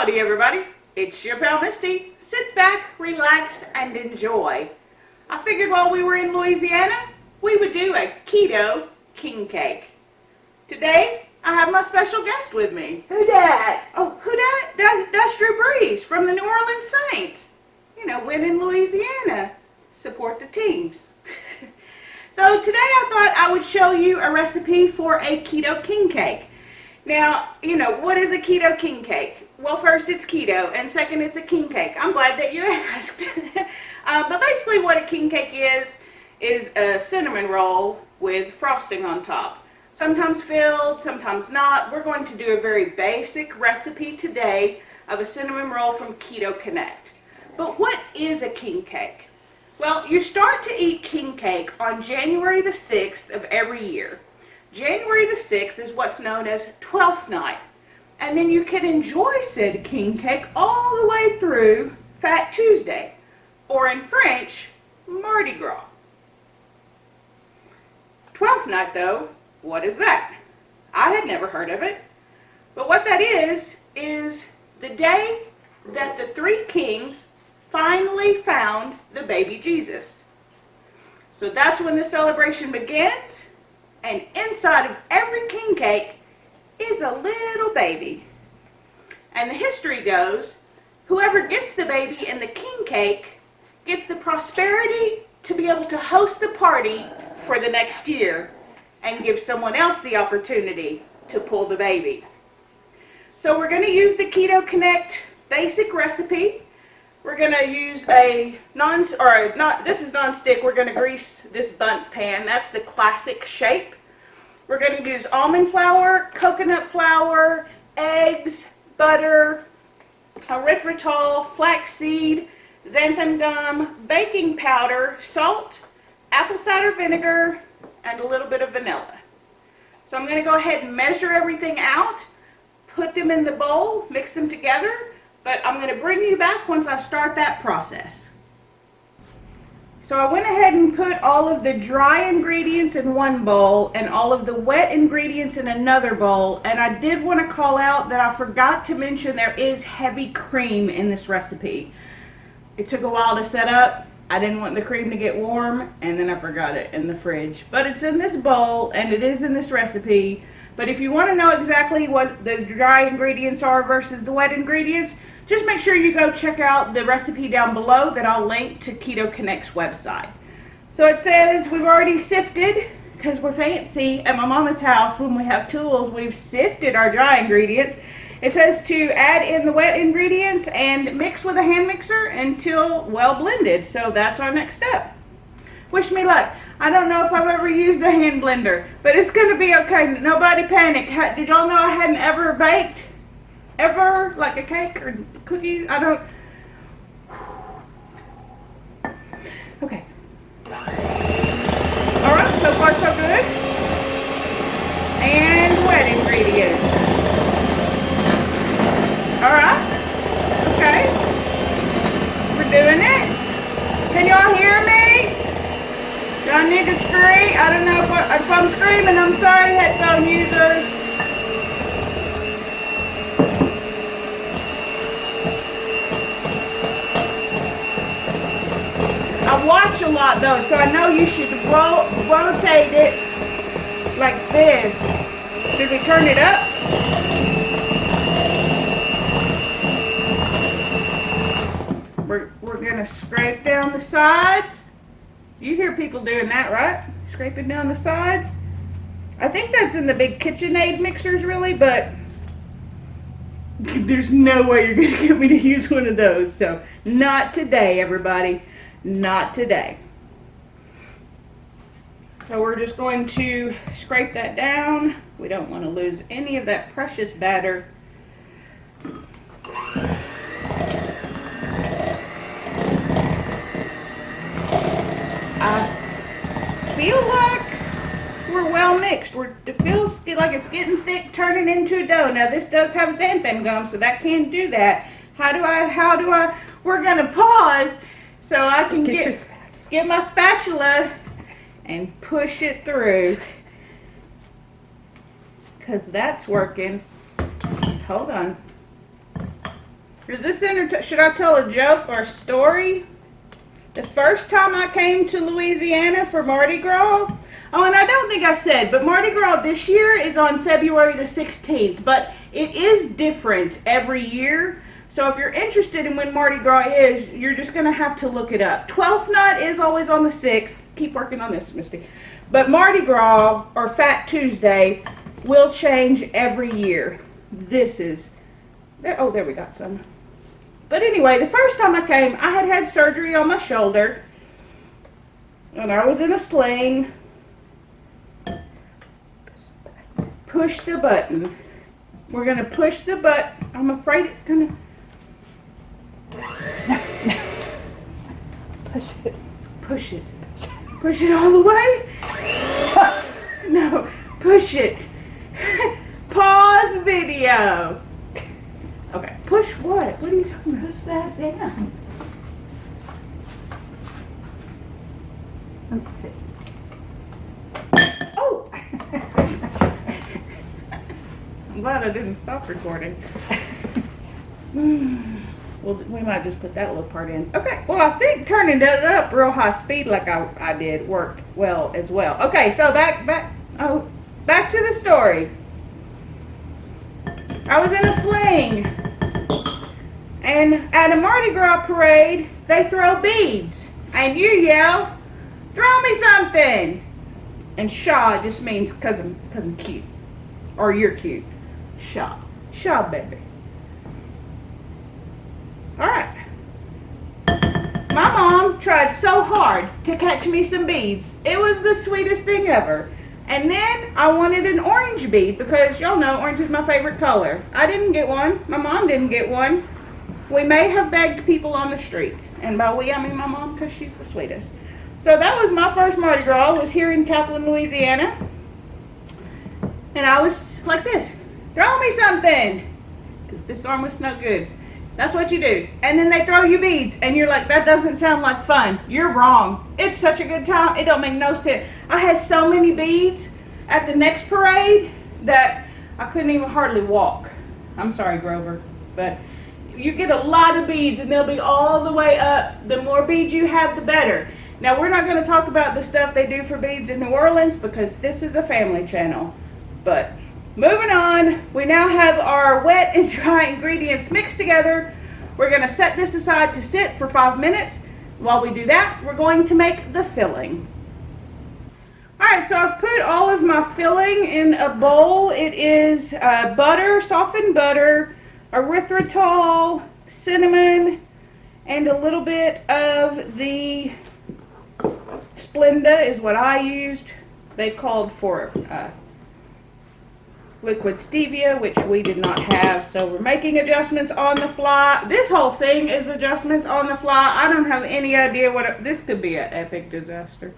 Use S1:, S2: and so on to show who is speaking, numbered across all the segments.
S1: Howdy everybody, it's your pal Misty. Sit back, relax, and enjoy. I figured while we were in Louisiana, we would do a Keto King Cake. Today, I have my special guest with me.
S2: Who dat?
S1: Oh, who dat? That's Drew Breeze from the New Orleans Saints. You know, when in Louisiana, support the teams. So today I thought I would show you a recipe for a Keto King Cake. Now, you know, what is a Keto King Cake? Well, first, it's keto, and second, it's a king cake. I'm glad that you asked. But basically what a king cake is a cinnamon roll with frosting on top. Sometimes filled, sometimes not. We're going to do a very basic recipe today of a cinnamon roll from Keto Connect. But what is a king cake? Well, you start to eat king cake on January the 6th of every year. January the 6th is what's known as 12th night. And then you can enjoy said king cake all the way through Fat Tuesday, or in French, Mardi Gras. 12th night though, what is that? I had never heard of it. But what that is the day that the three kings finally found the baby Jesus. So that's when the celebration begins, and inside of every king cake is a little baby. And the history goes, whoever gets the baby in the king cake gets the prosperity to be able to host the party for the next year and give someone else the opportunity to pull the baby. So we're going to use the Keto Connect basic recipe. We're going to use this is non-stick. We're going to grease this bundt pan. That's the classic shape. We're going to use almond flour, coconut flour, eggs, butter, erythritol, flaxseed, xanthan gum, baking powder, salt, apple cider vinegar, and a little bit of vanilla. So I'm going to go ahead and measure everything out, put them in the bowl, mix them together, but I'm going to bring you back once I start that process. So I went ahead and put all of the dry ingredients in one bowl and all of the wet ingredients in another bowl. And I did want to call out that I forgot to mention there is heavy cream in this recipe. It took a while to set up. I didn't want the cream to get warm, and then I forgot it in the fridge. But it's in this bowl and it is in this recipe. But if you want to know exactly what the dry ingredients are versus the wet ingredients, just make sure you go check out the recipe down below that I'll link to Keto Connect's website. So it says we've already sifted, because we're fancy at my mama's house when we have tools, we've sifted our dry ingredients. It says to add in the wet ingredients and mix with a hand mixer until well blended. So that's our next step. Wish me luck. I don't know if I've ever used a hand blender, but it's going to be okay. Nobody panic. Did y'all know I hadn't ever baked? Ever? Like a cake or cookies? I don't. Okay. Alright, so far so good. And wet ingredients. Alright. Okay. We're doing it. Can y'all hear me? Do I need to scream? I don't know if I'm screaming. I'm sorry, headphone users. I watch a lot though, so I know you should rotate it like this. Should we turn it up? We're gonna scrape down the sides. You hear people doing that, right? Scraping down the sides. I think that's in the big KitchenAid mixers really, but there's no way you're gonna get me to use one of those. So not today, everybody. Not today. So we're just going to scrape that down. We don't want to lose any of that precious batter. I feel like we're well mixed. It feels like it's getting thick, turning into a dough. Now this does have xanthan gum, so that can do that. How do I, we're gonna pause so I can get my spatula and push it through, because that's working. Hold on. Is this should I tell a joke or a story? The first time I came to Louisiana for Mardi Gras, oh, and I don't think I said, but Mardi Gras this year is on February the 16th, but it is different every year. So if you're interested in when Mardi Gras is, you're just going to have to look it up. 12th Night is always on the 6th. Keep working on this, Misty. But Mardi Gras, or Fat Tuesday, will change every year. This is, oh, there we got some. But anyway, the first time I came, I had surgery on my shoulder. And I was in a sling. Push the button. We're going to push the button. I'm afraid it's going to... Push it. Push it. Push it all the way. No. Push it. Pause video. Okay. Push what? What are you talking about?
S2: Push that down. Let's see.
S1: Oh! I'm glad I didn't stop recording. Well, we might just put that little part in. Okay, well, I think turning it up real high speed like I did worked well as well. Okay, so back to the story. I was in a sling, and at a Mardi Gras parade, they throw beads, and you yell, "Throw me something!" And Shaw just means cause I'm cute, or you're cute. Shaw, baby. All right. My mom tried so hard to catch me some beads. It was the sweetest thing ever. And then I wanted an orange bead because y'all know orange is my favorite color. I didn't get one. My mom didn't get one. We may have begged people on the street. And by we, I mean my mom because she's the sweetest. So that was my first Mardi Gras. Was here in Kaplan, Louisiana. And I was like this. Throw me something. This arm was no good. That's what you do. And then they throw you beads. And you're like, that doesn't sound like fun. You're wrong. It's such a good time. It don't make no sense. I had so many beads at the next parade that I couldn't even hardly walk. I'm sorry, Grover. But you get a lot of beads and they'll be all the way up. The more beads you have, the better. Now, we're not going to talk about the stuff they do for beads in New Orleans because this is a family channel. But moving on, we now have our wet and dry ingredients mixed together. We're going to set this aside to sit for 5 minutes. While we do that, we're going to make the filling. Alright, so I've put all of my filling in a bowl. It is butter, softened butter, erythritol, cinnamon, and a little bit of the Splenda is what I used. They called for liquid stevia, which we did not have, so we're making adjustments on the fly. This whole thing is adjustments on the fly. I don't have any idea what this could be an epic disaster.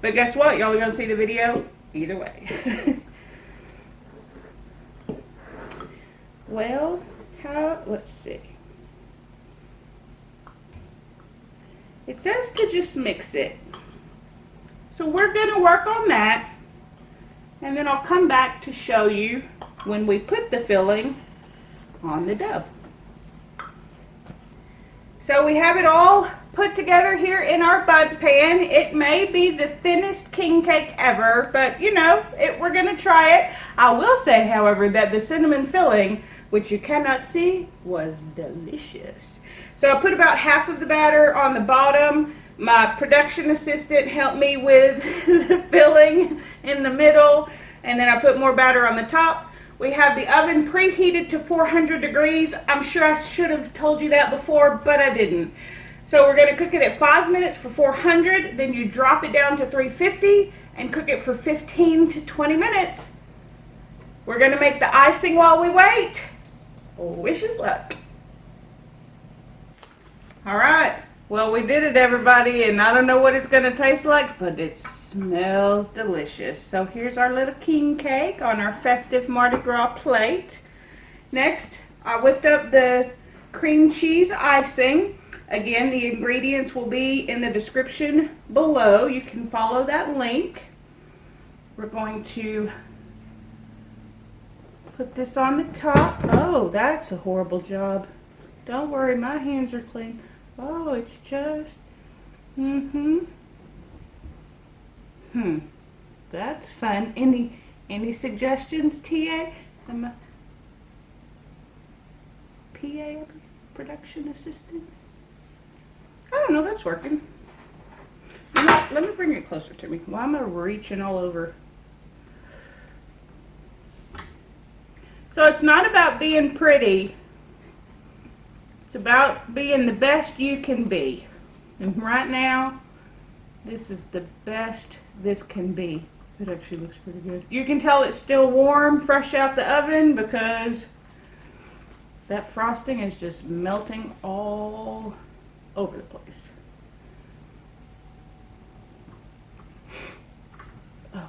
S1: But guess what? Y'all are going to see the video either way. Well, let's see. It says to just mix it. So we're going to work on that. And then I'll come back to show you when we put the filling on the dough. So we have it all put together here in our bud pan. It may be the thinnest king cake ever, but you know, we're going to try it. I will say, however, that the cinnamon filling, which you cannot see, was delicious. So I put about half of the batter on the bottom. My production assistant helped me with the filling in the middle, and then I put more batter on the top. We have the oven preheated to 400 degrees. I'm sure I should have told you that before, but I didn't. So we're going to cook it at 5 minutes for 400, then you drop it down to 350 and cook it for 15 to 20 minutes. We're going to make the icing while we wait. Wish us luck. All right. Well, we did it, everybody, and I don't know what it's going to taste like, but it smells delicious. So here's our little king cake on our festive Mardi Gras plate. Next, I whipped up the cream cheese icing. Again, the ingredients will be in the description below. You can follow that link. We're going to put this on the top. Oh, that's a horrible job. Don't worry, my hands are clean. Oh, it's just, that's fun. Any suggestions, TA? PA, production assistant? I don't know, that's working. You know, let me bring it closer to me. Why am I reaching all over? So it's not about being pretty. It's about being the best you can be. And right now, this is the best this can be. It actually looks pretty good. You can tell it's still warm, fresh out the oven, because that frosting is just melting all over the place. Oh.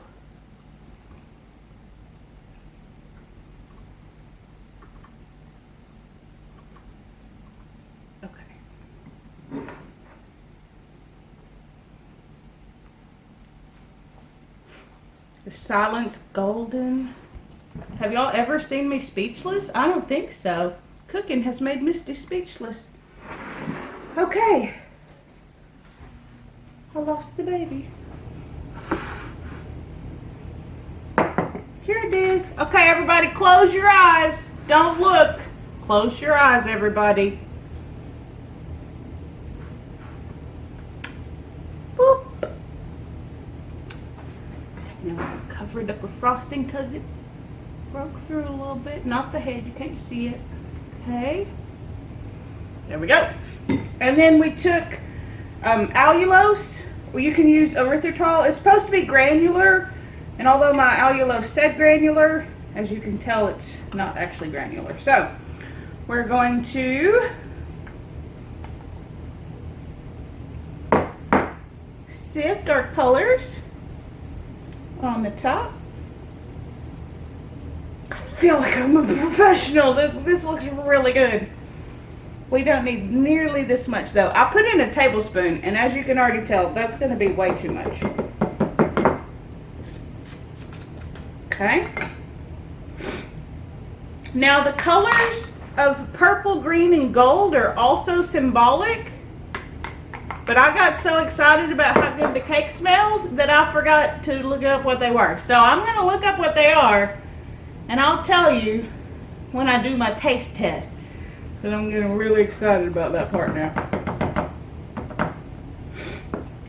S1: Okay. The silence golden. Have y'all ever seen me speechless? I don't think so. Cooking has made Misty speechless. Okay. I lost the baby. Here it is. Okay, everybody, close your eyes. Don't look. Close your eyes, everybody. Boop. Now I'm covered up with frosting because it broke through a little bit. Not the head, you can't see it. Okay. There we go. And then we took allulose. Well, you can use erythritol. It's supposed to be granular, and although my allulose said granular, as you can tell, it's not actually granular. So we're going to sift our colors on the top. I feel like I'm a professional. This looks really good. We don't need nearly this much though. I put in a tablespoon, and as you can already tell, that's going to be way too much. Okay. Now the colors of purple, green, and gold are also symbolic, but I got so excited about how good the cake smelled that I forgot to look up what they were. So I'm going to look up what they are, and I'll tell you when I do my taste test. And I'm getting really excited about that part now.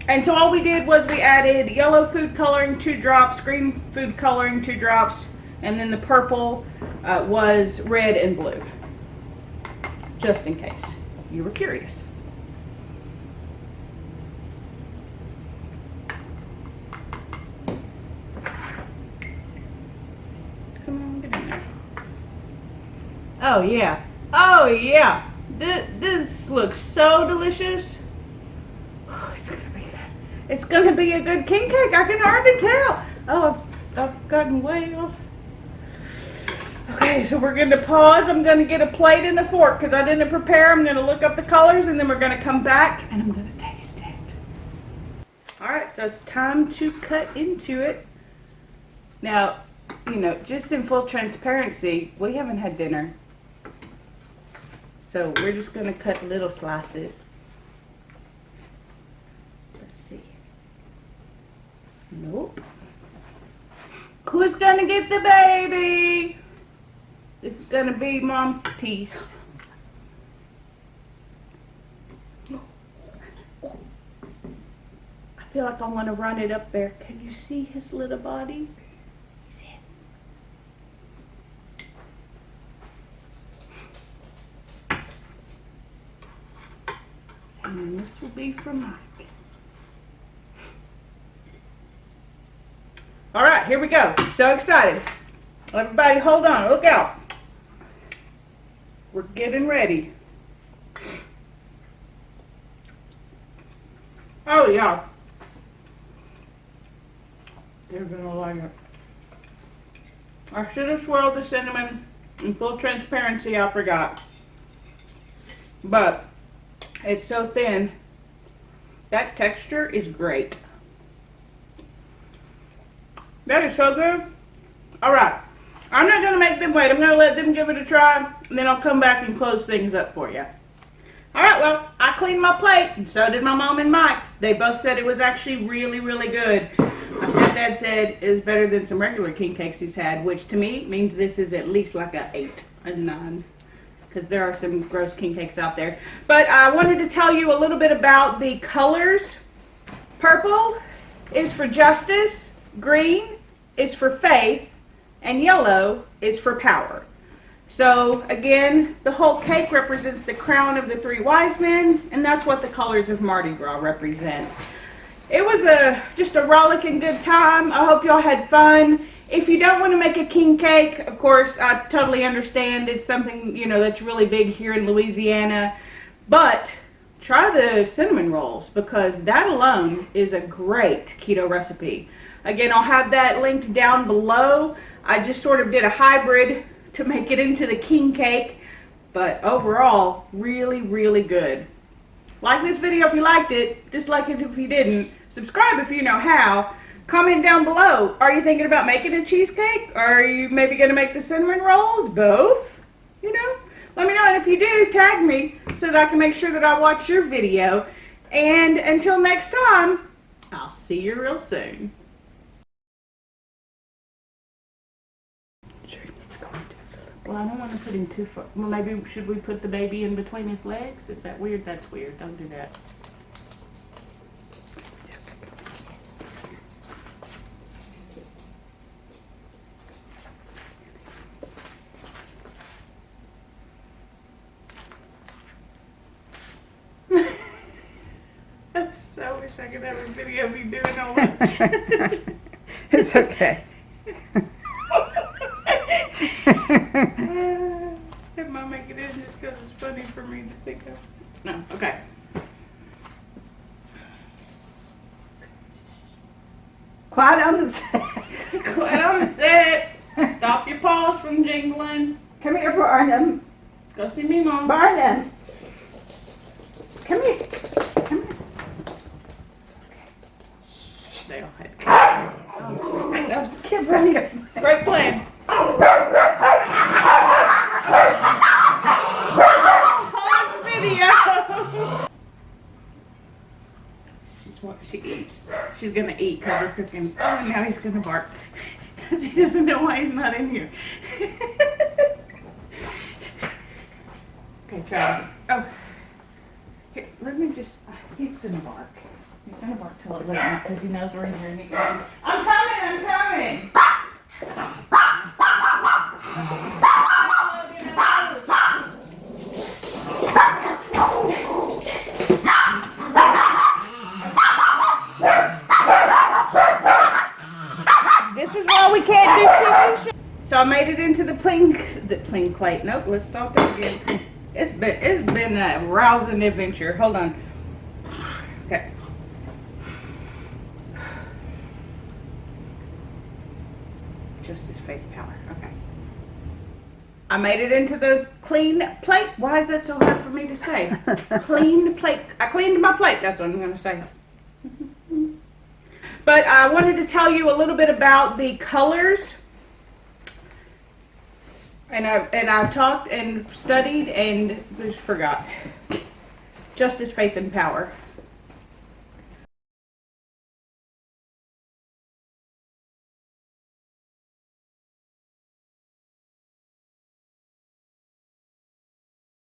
S1: And so all we did was we added yellow food coloring 2 drops, green food coloring 2 drops, and then the purple was red and blue. Just in case you were curious. Come on, get in there. Oh yeah. Oh yeah, this looks so delicious. Oh, it's gonna be good. It's gonna be a good king cake. I can already tell. Oh, I've gotten way off. Okay, so we're gonna pause. I'm gonna get a plate and a fork because I didn't prepare. I'm gonna look up the colors, and then we're gonna come back and I'm gonna taste it. All right, so it's time to cut into it. Now, you know, just in full transparency, we haven't had dinner. So we're just going to cut little slices. Let's see. Nope. Who's going to get the baby? This is going to be Mom's piece. I feel like I want to run it up there. Can you see his little body? And this will be for Mike. All right, here we go. So excited. Everybody hold on, look out. We're getting ready. Oh yeah. You're gonna like it. I should have swirled the cinnamon. In full transparency, I forgot. But it's so thin. That texture is great. That is so good. Alright. I'm not going to make them wait. I'm going to let them give it a try. And then I'll come back and close things up for you. All right, well, I cleaned my plate, and so did my mom and Mike. They both said it was actually really, really good. My stepdad said it was better than some regular king cakes he's had, which to me means this is at least like a 8, a 9. Because there are some gross king cakes out there. But I wanted to tell you a little bit about the colors. Purple is for justice, green is for faith, and yellow is for power. So again, the whole cake represents the crown of the 3 wise men, and that's what the colors of Mardi Gras represent. It was just a rollicking good time. I hope y'all had fun. If you don't want to make a king cake, of course, I totally understand. It's something, you know, that's really big here in Louisiana. But try the cinnamon rolls, because that alone is a great keto recipe. Again, I'll have that linked down below. I just sort of did a hybrid to make it into the king cake. But overall, really, really good. Like this video if you liked it. Dislike it if you didn't. Subscribe if you know how. Comment down below. Are you thinking about making a cheesecake? Or are you maybe going to make the cinnamon rolls? Both? You know? Let me know. And if you do, tag me so that I can make sure that I watch your video. And until next time, I'll see you real soon. Well, I don't want to put him too far. Well, maybe should we put the baby in between his legs? Is that weird? That's weird. Don't do that. I wish I could have a video of me doing all that.
S2: It's okay.
S1: It might make it in just because it's funny for me to think of. No, okay.
S2: Quiet on the set.
S1: Quiet on the set. Stop your paws from jingling.
S2: Come here, Barnum.
S1: Go see me, Mom.
S2: Barnum. Come here. Come here.
S1: They all had that was great plan. Pause the video. She eats. She's gonna eat because we're cooking. Oh, and now he's gonna bark because he doesn't know why he's not in here. Okay, try it. Oh, here, let me just. He's gonna bark. He's gonna bark till it late because he knows we're in here and he goes, I'm coming, I'm coming. This is why we can't do TV shows. So I made it into the plain plate. Nope, let's start that again. It's been a rousing adventure. Hold on. Okay. Justice, faith, power. Okay. I made it into the clean plate. Why is that so hard for me to say? Clean plate. I cleaned my plate. That's what I'm going to say. But I wanted to tell you a little bit about the colors. And I talked and studied and just forgot. Justice, faith, and power.